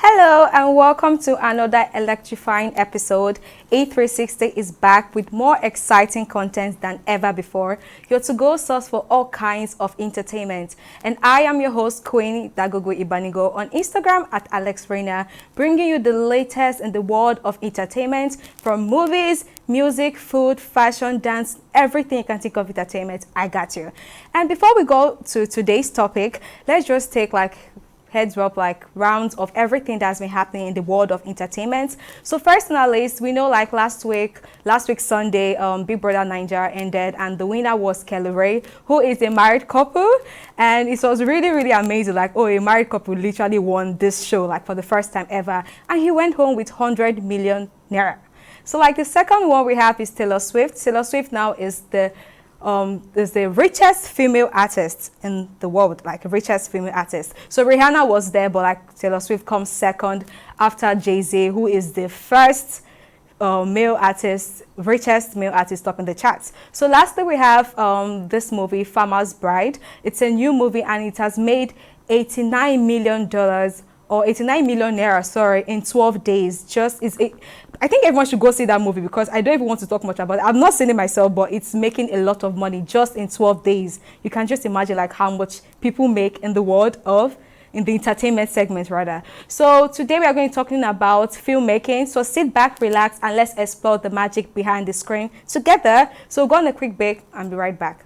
Hello and welcome to another electrifying episode. A360 is back with more exciting content than ever before. Your to-go source for all kinds of entertainment. And I am your host, Queen Dagogo Ibanigo, on Instagram at Alex Reina, bringing you the latest in the world of entertainment, from movies, music, food, fashion, dance, everything you can think of entertainment. I got you. And before we go to today's topic, let's just take heads up rounds of everything that's been happening in the world of entertainment. So first on our list, we know last week Sunday, Big Brother Nigeria ended, and the winner was Kelly Ray, who is a married couple, and it was really amazing. A married couple literally won this show for the first time ever, and he went home with 100 million naira. So the second one we have is Taylor Swift. Taylor Swift now is the richest female artist in the world, richest female artist. So Rihanna was there, but Taylor Swift comes second after Jay-Z, who is the first richest male artist top in the charts. So lastly, we have this movie, Farmer's Bride. It's a new movie and it has made $89 million or 89 million naira, sorry, in 12 days. I think everyone should go see that movie because I don't even want to talk much about it. I've not seen it myself, but it's making a lot of money just in 12 days. You can just imagine how much people make in the entertainment segment rather. So today we are going to be talking about filmmaking. So sit back, relax, and let's explore the magic behind the screen together. So go on a quick break and be right back.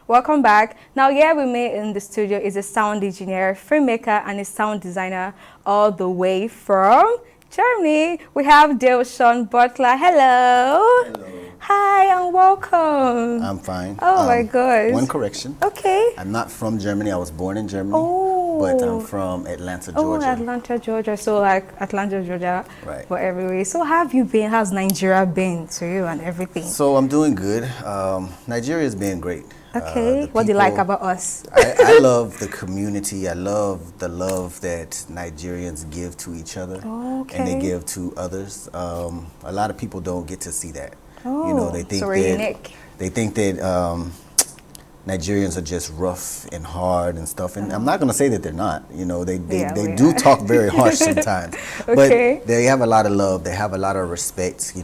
Welcome back. Now here with me in the studio is a sound engineer, filmmaker, and a sound designer all the way from Germany. We have DaleShawn Butler. Hello. Hello. Hi and welcome. I'm fine. Oh my God. One correction. Okay. I'm not from Germany. I was born in Germany. Oh. But I'm from Atlanta, Georgia. Oh, Atlanta, Georgia. So Atlanta, Georgia. Right. For every way. So how have you been? How's Nigeria been to you and everything? So I'm doing good. Nigeria's been great. Okay. What do you like about us? I love the community. I love the love that Nigerians give to each other. Okay. And they give to others. A lot of people don't get to see that. Oh, they think so we're unique. They think that Nigerians are just rough and hard and stuff, and I'm not going to say that they're not. They do talk very harsh sometimes, Okay. But they have a lot of love. They have a lot of respect.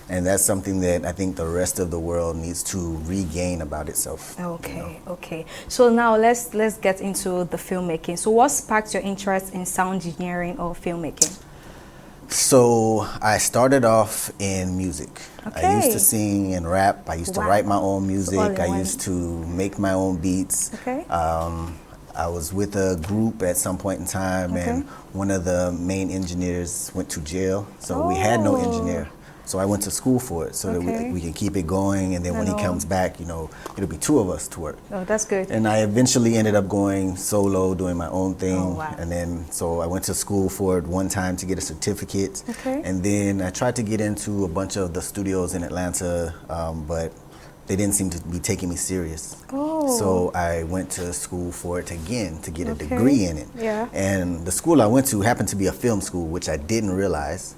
And that's something that I think the rest of the world needs to regain about itself. Okay, okay. So now let's get into the filmmaking. So what sparked your interest in sound engineering or filmmaking? So I started off in music. Okay. I used to sing and rap. I used to write my own music. I used to make my own beats. Okay. I was with a group at some point in time, and one of the main engineers went to jail, so we had no engineer. So I went to school for it so that we can keep it going, and then when he comes back, it'll be two of us to work. Oh, that's good. And I eventually ended up going solo, doing my own thing. Oh, wow. And then, so I went to school for it one time to get a certificate. Okay. And then I tried to get into a bunch of the studios in Atlanta, but they didn't seem to be taking me serious. Oh. So I went to school for it again to get a degree in it. Yeah. And the school I went to happened to be a film school, which I didn't realize.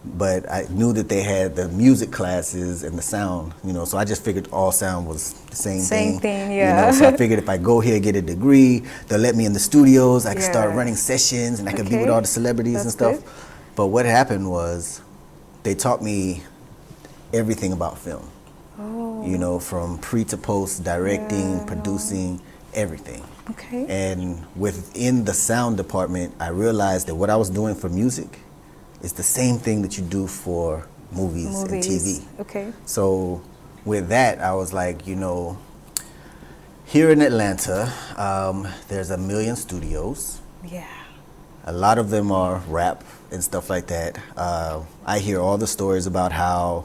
But I knew that they had the music classes and the sound, so I just figured all sound was the same thing. Same thing, yeah. So I figured if I go here, get a degree, they'll let me in the studios, I can start running sessions, and I could be with all the celebrities and stuff. Good. But what happened was they taught me everything about film. Oh. From pre to post, directing, producing, everything. Okay. And within the sound department, I realized that what I was doing for music, it's the same thing that you do for movies and TV. Okay. So with that, I was like, here in Atlanta, there's 1 million studios. Yeah. A lot of them are rap and stuff like that. I hear all the stories about how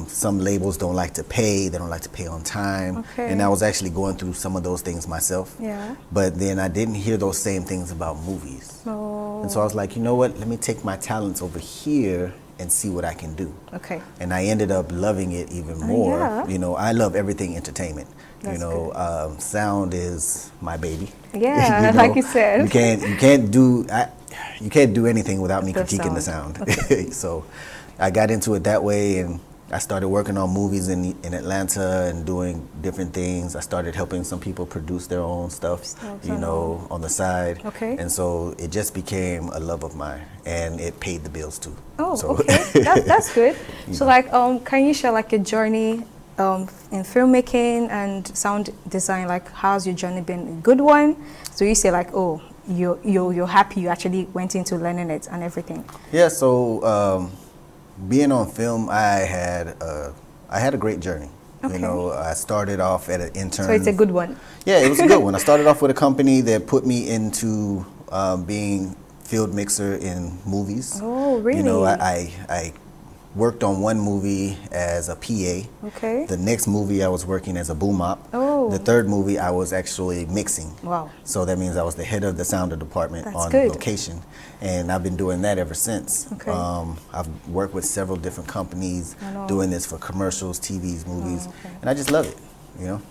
some labels don't like to pay, they don't like to pay on time. Okay. And I was actually going through some of those things myself. Yeah. But then I didn't hear those same things about movies. Oh. And so I was like, you know what, let me take my talents over here and see what I can do. Okay. And I ended up loving it even more. Yeah. I love everything entertainment. That's sound is my baby. Yeah, like you said. You can't do. you can't do anything without me The critiquing the sound. sound. Okay. So I got into it that way, and I started working on movies in Atlanta and doing different things. I started helping some people produce their own stuff, you know, on the side. Okay. And so it just became a love of mine, and it paid the bills too. Oh, So, okay. That's good. So, like, can you share like a journey in filmmaking and sound design? Like, how's your journey been? A good one? So you say like, oh, you're happy you actually went into learning it and everything. Yeah. So being on film, I had a great journey. Okay. You know, I started off at an intern. So it's a good one. Yeah, it was a good one. I started off with a company that put me into being field mixer in movies. Oh, really? You know, I worked on one movie as a PA. Okay. The next movie I was working as a boom op. Oh. The third movie I was actually mixing. Wow. So that means I was the head of the sound department That's on good. location. And I've been doing that ever since. Okay. I've worked with several different companies I know. doing this for commercials, TVs, movies, Oh, okay. and I just love it, you know?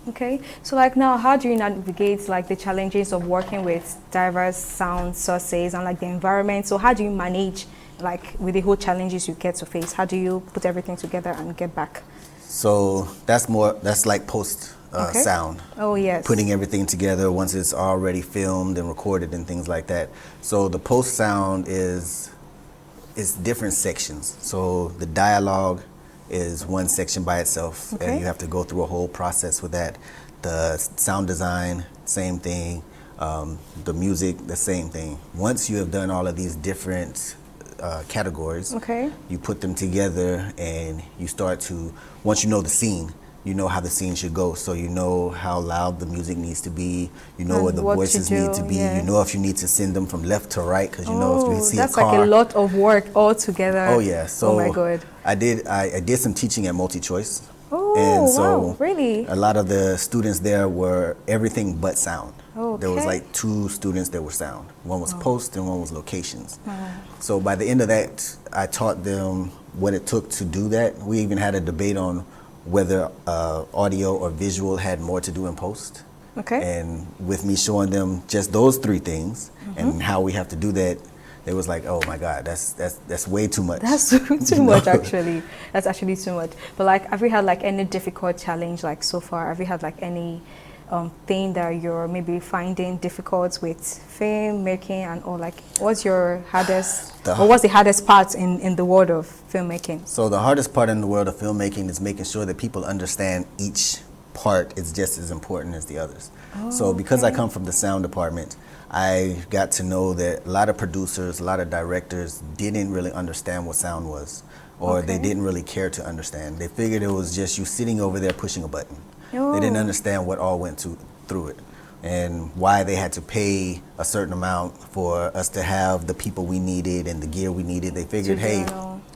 Okay, so like now, how do you navigate like the challenges of working with diverse sound sources and like the environment? So how do you manage like with the whole challenges you get to face? How do you put everything together and get back? So that's like post Okay. sound. Oh yes. Putting everything together once it's already filmed and recorded and things like that. So the post sound is different sections. So the dialogue is one section by itself, Okay. and you have to go through a whole process with that. The sound design, same thing. The music, the same thing. Once you have done all of these different categories, Okay. you put them together, and you start to, once you know the scene, you know how the scene should go. So you know how loud the music needs to be. You know And where the what to voices need to do, be. yes. You know if you need to send them from left to right, because you know if you see that's a car. like a lot of work all together. Oh yeah. So oh my god. I did some teaching at multi-choice. Oh And so wow, really? a lot of the students there were everything but sound. There was Okay. like 2 students that were sound. One was post and one was locations. Oh. So by the end of that, I taught them what it took to do that. We even had a debate on whether audio or visual had more to do in post. Okay. And with me showing them just those 3 things and how we have to do that, they was like, "Oh my God, that's way too much." That's too much actually. That's actually too much. But like, have you had like any difficult challenge like so far? Have you had like any thing that you're maybe finding difficult with film making and all? Like, what's your hardest or what's the hardest part in the world of filmmaking? So the hardest part in the world of filmmaking is making sure that people understand each part is just as important as the others. So because I come from the sound department, I got to know that a lot of producers, a lot of directors didn't really understand what sound was, or they didn't really care to understand. They figured it was just you sitting over there pushing a button. They didn't understand what all went through it, and why they had to pay a certain amount for us to have the people we needed and the gear we needed. They figured, hey,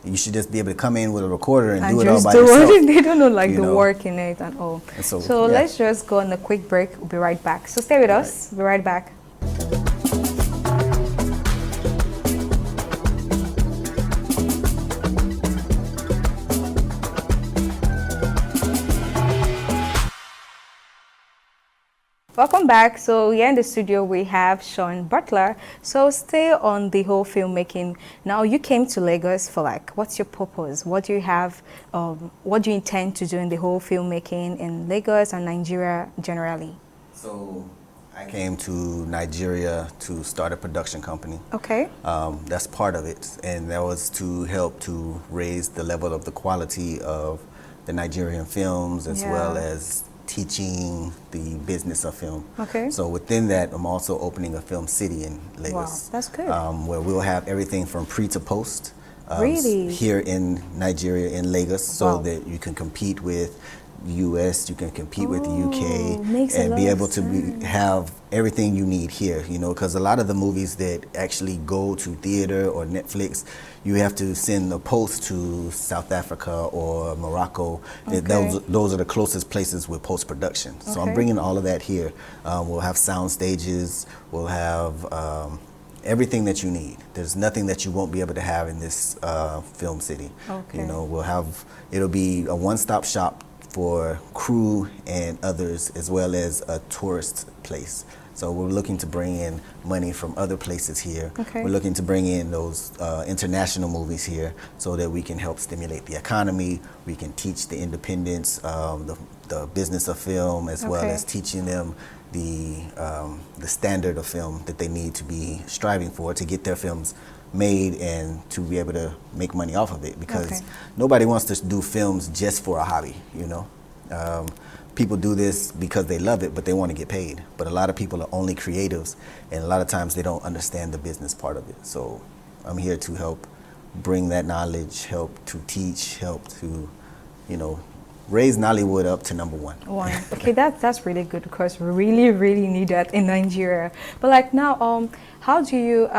you should just be able to come in with a recorder and do it all by yourself. They don't know like you the know. work in it and all. And So yeah. let's just go on a quick break. We'll be right back. So stay with us. We'll be right back. Welcome back. So here in the studio we have DaleShawn Butler. So stay on the whole filmmaking. Now you came to Lagos for like, what's your purpose? What do you have? What do you intend to do in the whole filmmaking in Lagos and Nigeria generally? So I came to Nigeria to start a production company. Okay. That's part of it, and that was to help to raise the level of the quality of the Nigerian films, as well as teaching the business of film. Okay. So within that, I'm also opening a film city in Lagos. Wow, that's good. Where we'll have everything from pre to post. Really? Here in Nigeria, in Lagos, so Wow. that you can compete with US, you can compete with the UK, makes a and lot be of able to have everything you need here, you know, because a lot of the movies that actually go to theater or Netflix, you have to send a post to South Africa or Morocco. Those are the closest places with post-production. So I'm bringing all of that here. We'll have sound stages, we'll have everything that you need. There's nothing that you won't be able to have in this film city. You know, it'll be a one-stop shop for crew and others, as well as a tourist place. So we're looking to bring in money from other places here. Okay. We're looking to bring in those international movies here so that we can help stimulate the economy. We can teach the independents the business of film, as well as teaching them the standard of film that they need to be striving for to get their films made and to be able to make money off of it, because nobody wants to do films just for a hobby, you know. People do this because they love it, but they want to get paid. But a lot of people are only creatives, and a lot of times they don't understand the business part of it. So I'm here to help bring that knowledge, help to teach, help to, you know, raise Nollywood up to number one. Okay, that's really good, because we really need that in Nigeria. But like now, how do you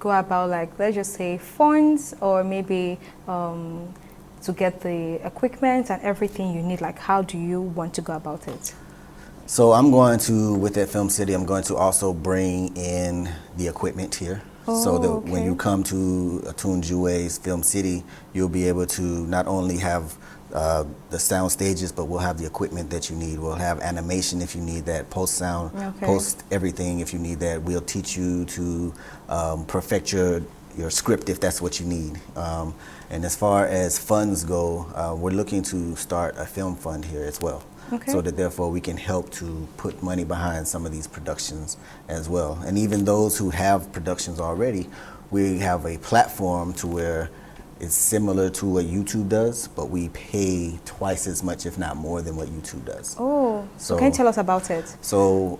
go about, like, let's just say funds, or maybe to get the equipment and everything you need? Like, how do you want to go about it? So I'm going to, with that Film City, I'm going to also bring in the equipment here. So that when you come to Atunjuwe's Film City, you'll be able to not only have the sound stages, but we'll have the equipment that you need. We'll have animation if you need that, post sound, post everything if you need that. We'll teach you to perfect your script if that's what you need. And as far as funds go, we're looking to start a film fund here as well. So that therefore we can help to put money behind some of these productions as well. And even those who have productions already, we have a platform to where it's similar to what YouTube does, but we pay twice as much, if not more, than what YouTube does. Oh, so can you tell us about it? So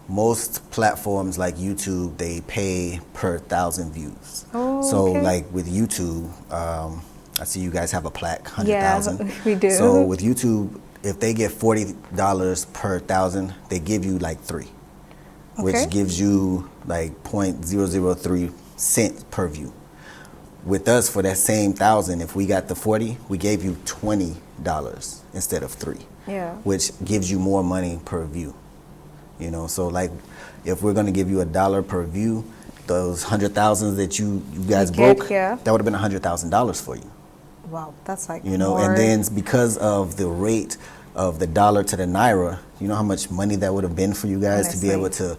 most platforms like YouTube, they pay per 1,000 views. So like with YouTube, I see you guys have a plaque, 100,000. Yeah, we do. So with YouTube, if they get $40 per 1,000, they give you like 3, which gives you like 0.003 cents per view. With us, for that same 1,000, if we got the 40, we gave you $20 instead of 3, which gives you more money per view. You know, so like if we're going to give you $1 per view, those 100,000 that you guys broke, that would have been $100,000 for you. Wow, that's like, you know, more. And then because of the rate of the dollar to the naira, you know how much money that would have been for you guys to be able to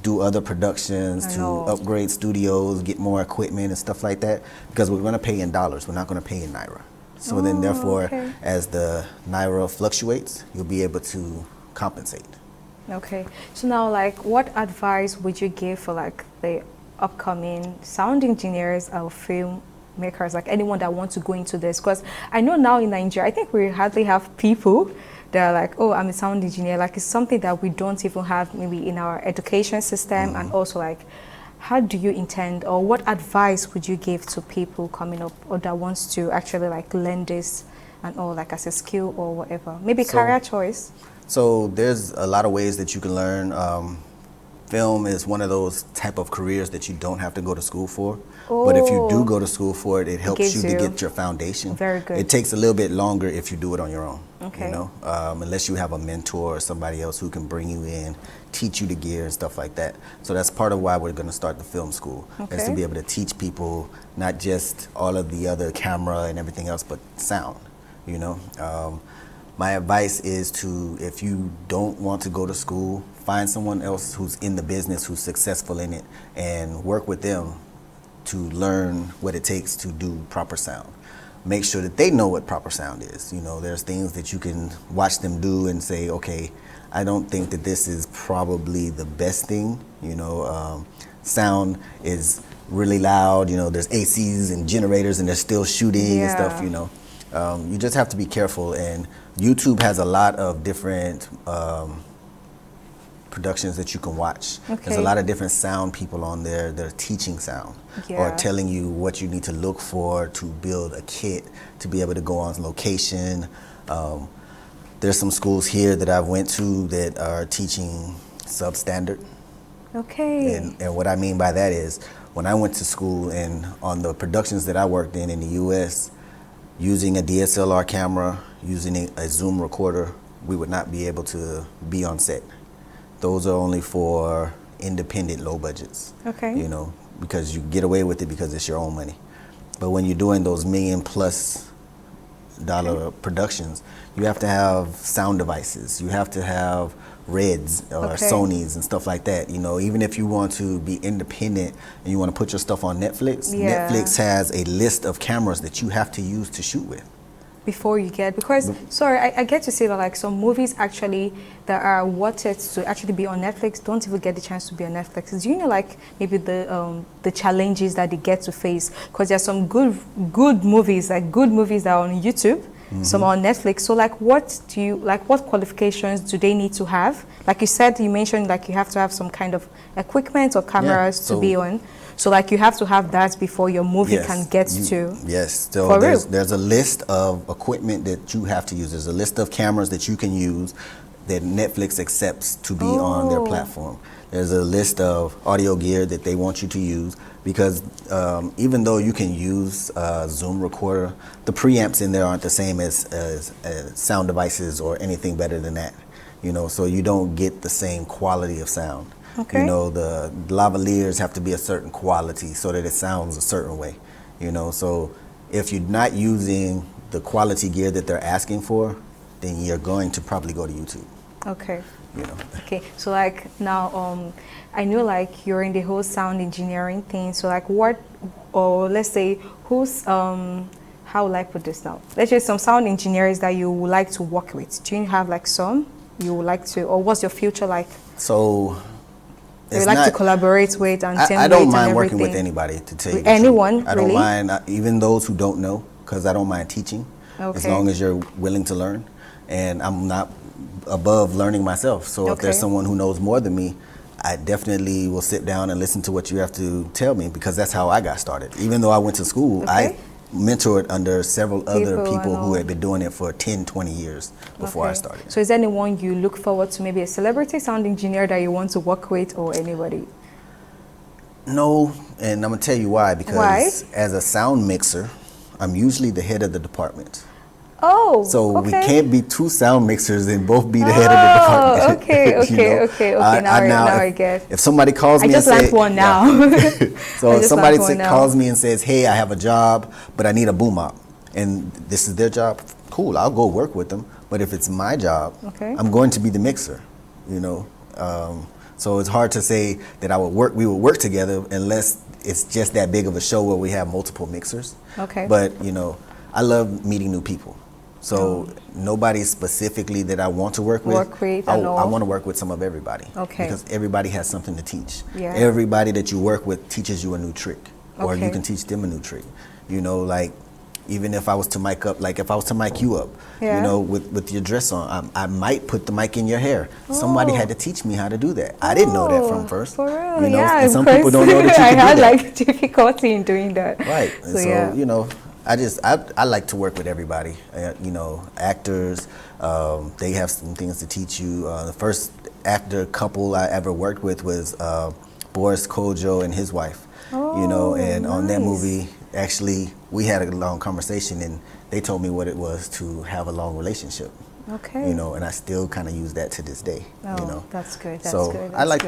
do other productions, to upgrade studios, get more equipment and stuff like that, because we're going to pay in dollars. We're not going to pay in naira. So then therefore, as the naira fluctuates, you'll be able to compensate. Okay. So now, like, what advice would you give for like the upcoming sound engineers or filmmakers, like anyone that wants to go into this? Because I know now in Nigeria, I think we hardly have people that are like, oh, I'm a sound engineer. Like, it's something that we don't even have maybe in our education system. And also, like, how do you intend, or what advice would you give to people coming up or that wants to actually like learn this and all, like as a skill or whatever, maybe career choice? So there's a lot of ways that you can learn. Film is one of those type of careers that you don't have to go to school for. But if you do go to school for it, it helps you to get your foundation. Very good. It takes a little bit longer if you do it on your own. Okay. You know, unless you have a mentor or somebody else who can bring you in, teach you the gear and stuff like that. So that's part of why we're going to start the film school, is to be able to teach people not just all of the other camera and everything else, but sound. You know, my advice is to, if you don't want to go to school, find someone else who's in the business, who's successful in it, and work with them to learn what it takes to do proper sound. Make sure that they know what proper sound is. You know, there's things that you can watch them do and say, okay, I don't think that this is probably the best thing. You know, sound is really loud. You know, there's ACs and generators and they're still shooting and stuff, you know. You just have to be careful, and YouTube has a lot of different productions that you can watch. There's a lot of different sound people on there that are teaching sound or telling you what you need to look for to build a kit to be able to go on location. There's some schools here that I've went to that are teaching substandard. And what I mean by that is, when I went to school and on the productions that I worked in the US, using a DSLR camera, using a Zoom recorder, we would not be able to be on set. Those are only for independent low budgets, you know, because you get away with it because it's your own money. But when you're doing those $1 million+ dollar productions, you have to have sound devices. You have to have Reds or Sonys and stuff like that. You know, even if you want to be independent and you want to put your stuff on Netflix, Netflix has a list of cameras that you have to use to shoot with. Before you get, because sorry, I get to say that like some movies actually that are wanted to actually be on Netflix don't even get the chance to be on Netflix. Do you know like maybe the challenges that they get to face? Because there's some good movies, like good movies that are on YouTube, some are on Netflix. So like what qualifications do they need to have? Like you said, you mentioned like you have to have some kind of equipment or cameras to be on. So like you have to have that before your movie can get to. Yes, so there's a list of equipment that you have to use. There's a list of cameras that you can use that Netflix accepts to be on their platform. There's a list of audio gear that they want you to use because even though you can use Zoom recorder, the preamps in there aren't the same as sound devices or anything better than that. You know, so you don't get the same quality of sound. You know, the lavaliers have to be a certain quality so that it sounds a certain way, you know. So if you're not using the quality gear that they're asking for, then you're going to probably go to YouTube. Okay. You know. Okay, so like now, I know like you're in the whole sound engineering thing. So like what, or let's say who's, how will I put this now? Let's say some sound engineers that you would like to work with. Do you have like some you would like to, or what's your future like? So. You like to collaborate with and I don't mind working with anybody, to tell you the truth. Anyone, I don't mind, even those who don't know, because I don't mind teaching, as long as you're willing to learn. And I'm not above learning myself. So if there's someone who knows more than me, I definitely will sit down and listen to what you have to tell me, because that's how I got started. Even though I went to school, I mentored under several other people who had been doing it for 10, 20 years before I started. So is there anyone you look forward to, maybe a celebrity sound engineer that you want to work with, or anybody? No, and I'm going to tell you why. Because as a sound mixer, I'm usually the head of the department. Oh, so we can't be two sound mixers and both be the head of the department. Okay. Now I get. If somebody calls me, I just learned one now. So if somebody calls me and says, "Hey, I have a job, but I need a boom op," and this is their job, cool, I'll go work with them. But if it's my job, I'm going to be the mixer. You know, so it's hard to say that we would work together unless it's just that big of a show where we have multiple mixers. But you know, I love meeting new people. So nobody specifically that I want to work with. I want to work with some of everybody. Because everybody has something to teach. Everybody that you work with teaches you a new trick, or you can teach them a new trick. You know, like even if I was to mic up, like if I was to mic you up, you know, with your dress on, I might put the mic in your hair. Somebody had to teach me how to do that. I didn't know that from first. For real, you know, and some people don't know that you can do that. I had like difficulty in doing that. Right. So you know, I like to work with everybody. You know, actors, they have some things to teach you. The first actor couple I ever worked with was Boris Kojo and his wife. You know, and on that movie, actually, we had a long conversation, and they told me what it was to have a long relationship. You know, and I still kind of use that to this day. You know, that's good. I like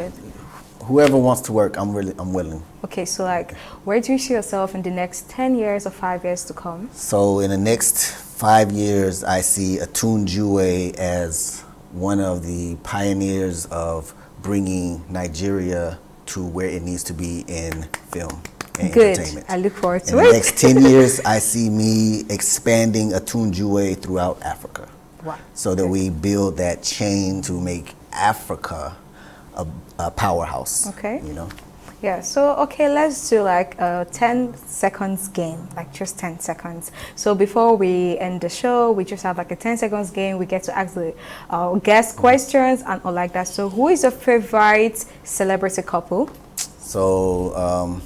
whoever wants to work. I'm willing. Okay, so like, where do you see yourself in the next 10 years or 5 years to come? So in the next 5 years, I see Atunjuwe as one of the pioneers of bringing Nigeria to where it needs to be in film and entertainment. I look forward to it. In the next 10 years, I see me expanding Atunjuwe throughout Africa. Wow. So that we build that chain to make Africa a powerhouse. You know? Yeah, so let's do like a 10 seconds game, like just 10 seconds. So before we end the show, we just have like a 10 seconds game. We get to ask the guest questions and all like that. So who is your favorite celebrity couple? So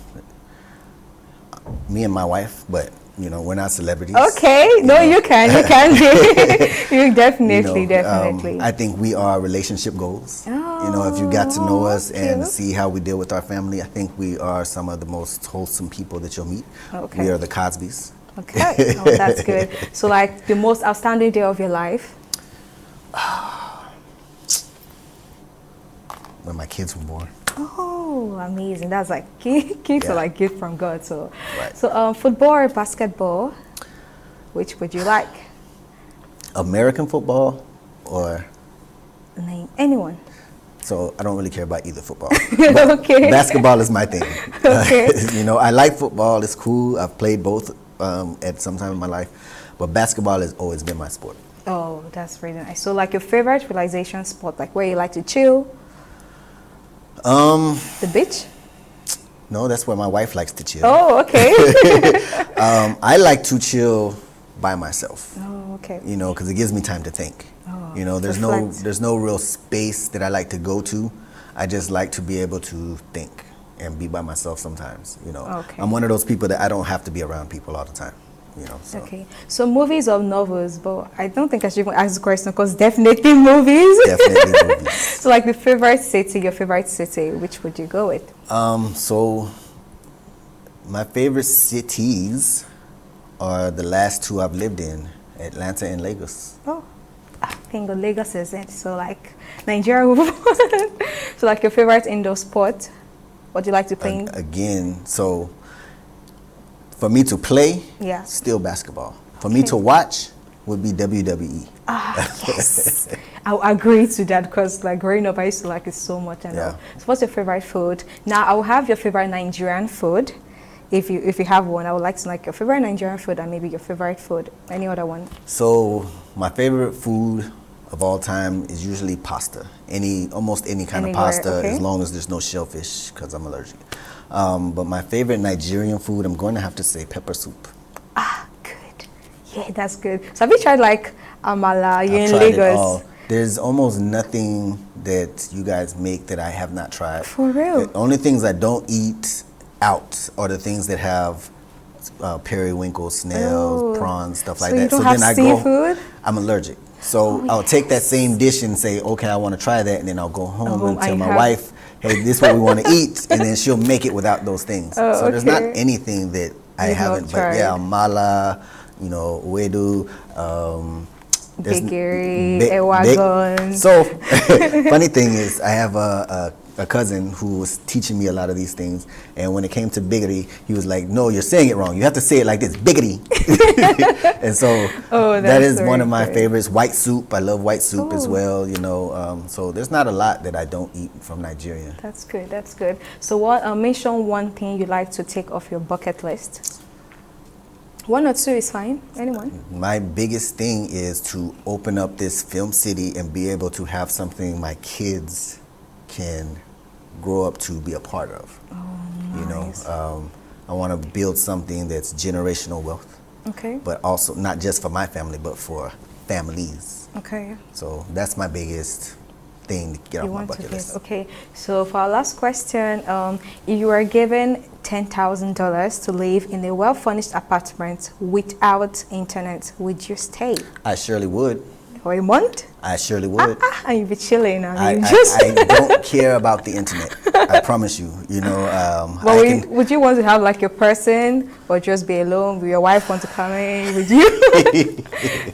me and my wife, but you know, we're not celebrities. You can be. You definitely. I think we are relationship goals. You know, if you got to know us and see how we deal with our family, I think we are some of the most wholesome people that you'll meet. We are the Cosbys. That's good. So like the most outstanding day of your life? When my kids were born. Oh, amazing. That's like kids are like gift from God. So, so football or basketball, which would you like? American football or? Name anyone. So I don't really care about either football. But Okay. basketball is my thing. Okay. I like football. It's cool. I've played both at some time in my life. But basketball has always been my sport. Oh, that's really nice. So like your favorite relaxation spot, like where you like to chill? The beach? No, that's where my wife likes to chill. Oh, okay. I like to chill by myself. Oh, okay. Because it gives me time to think. Oh, There's no real space that I like to go to. I just like to be able to think and be by myself sometimes. Okay. I'm one of those people that I don't have to be around people all the time. So. Okay. So movies or novels, but I don't think I should even ask the question because definitely movies. Definitely movies. So like your favorite city, which would you go with? So my favorite cities are the last two I've lived in, Atlanta and Lagos. Oh, I think Lagos is it. So like Nigeria. So like your favorite indoor sport, what do you like to play? Again, so for me to play, Yeah. still basketball. For me to watch would be WWE. Yes. I agree to that because like growing up I used to like it so much. And all. So what's your favorite food? Now I will have your favorite Nigerian food. If you have one, I would like to like your favorite Nigerian food and maybe your favorite food. Any other one? So my favorite food of all time is usually pasta. Almost any kind of pasta, okay. as long as there's no shellfish, because I'm allergic. But my favorite Nigerian food, I'm going to have to say pepper soup. Ah, good. Yeah, that's good. So have you tried like amala? You're I've in tried it Lagos. all. There's almost nothing that you guys make that I have not tried. For real? The only things I don't eat out are the things that have periwinkle, snails, prawns, stuff like So you that. don't So have then I seafood? I'm allergic. So I'll take that same dish and say, okay, I want to try that, and then I'll go home and tell my wife, hey, this is what we want to eat, and then she'll make it without those things. So there's not anything that I haven't, but yeah, mala, wedu, Begiri, ewagon. So funny thing is, I have a cousin who was teaching me a lot of these things, and when it came to biggity, he was like, no, you're saying it wrong. You have to say it like this, biggity. And so that is one of my favorites. White soup, I love white soup as well, so there's not a lot that I don't eat from Nigeria. That's good, that's good. So mention one thing you like to take off your bucket list. One or two is fine, anyone. My biggest thing is to open up this film city and be able to have something my kids can grow up to be a part of. Oh, nice. I want to build something that's generational wealth. Okay. But also not just for my family, but for families. Okay. So that's my biggest thing to get off my bucket list. Okay. So for our last question, if you were given $10,000 to live in a well-furnished apartment without internet, would you stay? I surely would. For a month? I surely would. And you'd be chilling. I don't care about the internet. I promise you. But would you want to have like a person or just be alone? Would your wife want to come in? Would you?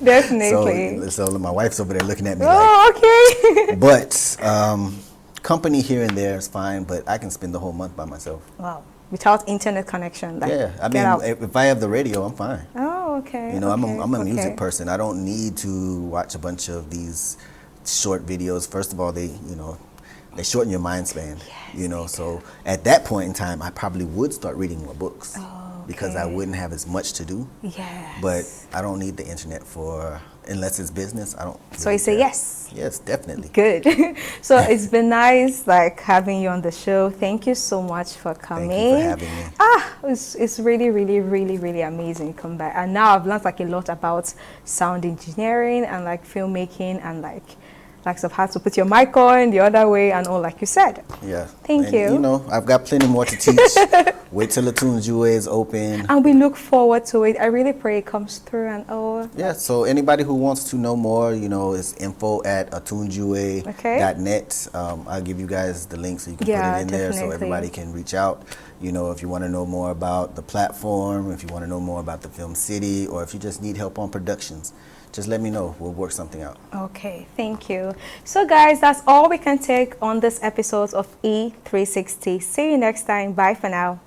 Definitely. So my wife's over there looking at me okay. But company here and there is fine, but I can spend the whole month by myself. Wow. Without internet connection? Like, yeah. I mean, if I have the radio, I'm fine. Oh, okay. I'm a music person. I don't need to watch a bunch of these short videos. First of all, they shorten your mind span. So at that point in time, I probably would start reading more books because I wouldn't have as much to do. Yes. But I don't need the internet unless it's business. I don't. So you say yes. Yes, definitely. Good. So it's been nice having you on the show. Thank you so much for coming. Thank you for having me. It's really, really, really, really amazing to come back. And now I've learned a lot about sound engineering and filmmaking and of how to put your mic on the other way and all, like you said. Yeah. Thank you. I've got plenty more to teach. Wait till Atunjue is open. And we look forward to it. I really pray it comes through and all. Yeah, so anybody who wants to know more, it's info@atunjue.net. I'll give you guys the link so you can put it in there so everybody can reach out. If you want to know more about the platform, if you want to know more about the Film City, or if you just need help on productions, just let me know. We'll work something out. Okay, thank you. So guys, that's all we can take on this episode of E360. See you next time. Bye for now.